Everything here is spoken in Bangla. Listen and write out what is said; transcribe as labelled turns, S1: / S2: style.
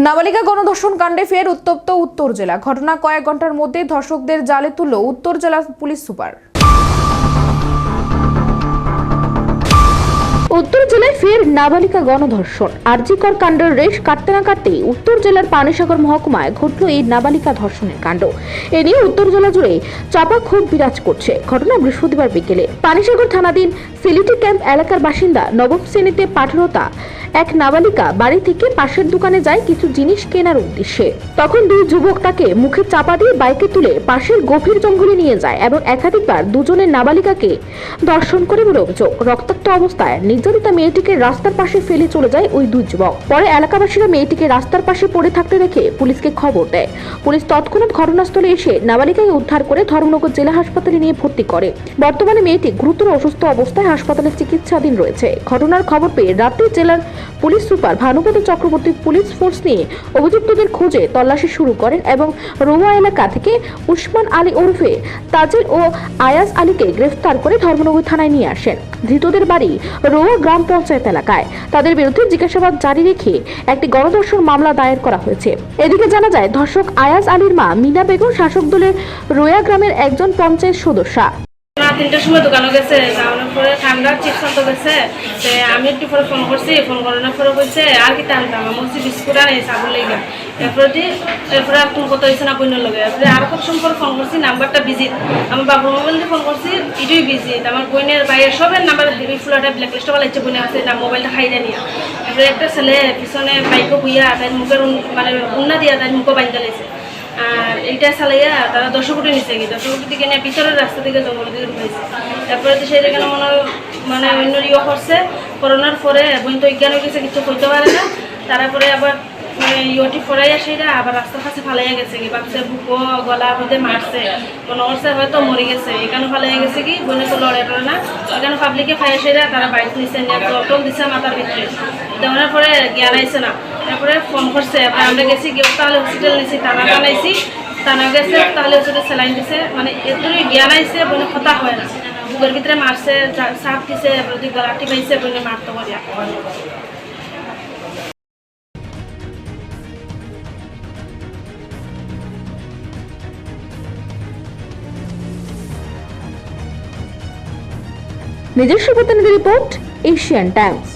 S1: নাবালিকা গণধর্ষণ কাণ্ডে ফের উত্তপ্ত উত্তর জেলা। ঘটনা কয়েক ঘন্টার মধ্যে ধর্ষকদের জালে তুলল উত্তর জেলা পুলিশ সুপার। উত্তর জেলায় ফের নাবালিকা গণধর্ষণ। আরজিকর কাণ্ডের রেশ কাটতে না কাটতেই উত্তর জেলার পানিসাগর মহকুমায় ঘটল এই নাবালিকা ধর্ষণের কাণ্ড। এ নিয়ে উত্তর জেলা জুড়ে চাপা ক্ষোভ বিরাজ করছে। ঘটনা বৃহস্পতিবার বিকেলে পানিসাগর থানাধীন সিলিটি ক্যাম্প এলাকার বাসিন্দা নবম শ্রেণীতে পাঠরতা এক নাবালিকা বাড়ি থেকে পাশের দোকানে যায় কিছু জিনিস কেনার উদ্দেশ্যে। তখন দুই যুবক তাকে মুখে চাপা দিয়ে বাইকে তুলে পাশের গভীর জঙ্গলে নিয়ে যায় এবং একাধিকবার দুজনের নাবালিকাকে ধর্ষণ করে বলে অভিযোগ। রক্তাক্ত অবস্থায় নির্যাতিতা মেয়েটিকে রাস্তার পাশে ফেলে চলে যায় ওই দুই যুবক। পরে এলাকাবাসীরা মেয়েটিকে রাস্তার পাশে পড়ে থাকতে দেখে পুলিশকে খবর দেয়। পুলিশ তৎক্ষণাৎ ঘটনাস্থলে এসে নাবালিকাকে উদ্ধার করে ধর্মনগর জেলা হাসপাতালে নিয়ে ভর্তি করে। বর্তমানে মেয়েটি গুরুতর অসুস্থ অবস্থায় হাসপাতালে চিকিৎসাধীন রয়েছে। ঘটনার খবর পেয়ে রাতে জেলার police super Bhanupada Chakraborty police force নিয়ে অভিযুক্তদের খোঁজে তল্লাশি শুরু করেন এবং রোয়া এলাকা থেকে উসমান আলী ওরফে তাজিল ও আয়াজ আলীকে গ্রেফতার করে ধর্মনগর থানায় নিয়ে আসেন। ধৃতদের বাড়ি রোয়া গ্রাম পঞ্চায়েত এলাকায়। তাদের বিরুদ্ধে জিজ্ঞাসাবাদ জারি রেখে একটি গণধর্ষণ মামলা দায়ের করা হয়েছে। এদিকে জানা যায়, ধর্ষক আয়াজ আলীর মা মিনা বেগম শাসক দলের রোয়া গ্রামের একজন পঞ্চায়েত সদস্য।
S2: 3টার সময় দোকানে গেছে, যাওয়ার পরে ঠান্ডা চিপস আনতে গেছে। আমি একটু পরে ফোন করছি, ফোন করানোর পরে বলছে আর কি টানতাম আমার বলছি বিস্কুট আর এই সাবুন লেগে। এরপরে আর কোনো কথা হয়েছে না বইনের লগে। এরপরে আর কত সময় পরে ফোন করছি, নাম্বারটা বিজি। আমার বাবুর মোবাইল দিয়ে ফোন করছি, এটাই বিজি। আমার বোনের বাইরের সবের নাম্বার হেভি ফুলাটা ব্ল্যাক লিস্টে বলা ইচ্ছে বোনে আছে না, মোবাইলটা খাই দেয় নিয়ে। এরপরে একটা ছেলে পিছনে বাইকও বুইয়া তাই মুখের মানে উন্না দিয়া তাই মুখও বাইন্দা লেগেছে। আর এইটা চালাইয়া তারা 10 কোটি নিচে গিয়ে 10 কোটি দিকে নিয়ে ভিতরের রাস্তা থেকে জঙ্গল দিকে ঢুকাইছে। তারপরে তো সেই জায়গায় মানে অন্য ইয়ে করছে। করোনার পরে বোন তো অজ্ঞান হয়ে গেছে, কিছু করতে পারে না। তারপরে আবার মানে ইয়টি ফরাইয়া সেইটা আবার রাস্তার কাছে ফালাইয়া গেছে কি ভাবছে বুকো গলা বুঝতে মারছে, মনে করছে হয়তো মরে গেছে। এখানে ফালাইয়া গেছে কি বোনে তো লড়ে টড়ে না। এখানে পাবলিকে ফাইয়া সেইটা তারা বাইক নিচে নিয়ে টল দিচ্ছে মাথার ভিতরে। দেওয়ার পরে জ্ঞান আইছে না। তারপরে ফোন করছে, আমরা গেছি গিয়ে তাহলে হসপিটাল নিয়েছি, টানা টানাইছি, টানা গেছে তাহলে হসপিটাল স্যালাইন দিছে। মানে এতই জ্ঞান আইছে বোনে কথা হয় না। বুকের ভিতরে মারছে, সাপ দিছে, গলাটি পাইছে বোনে মারতে পারিয়া।
S1: নিজস্ব প্রতিনিধি রিপোর্ট, এশিয়ান টাইমস।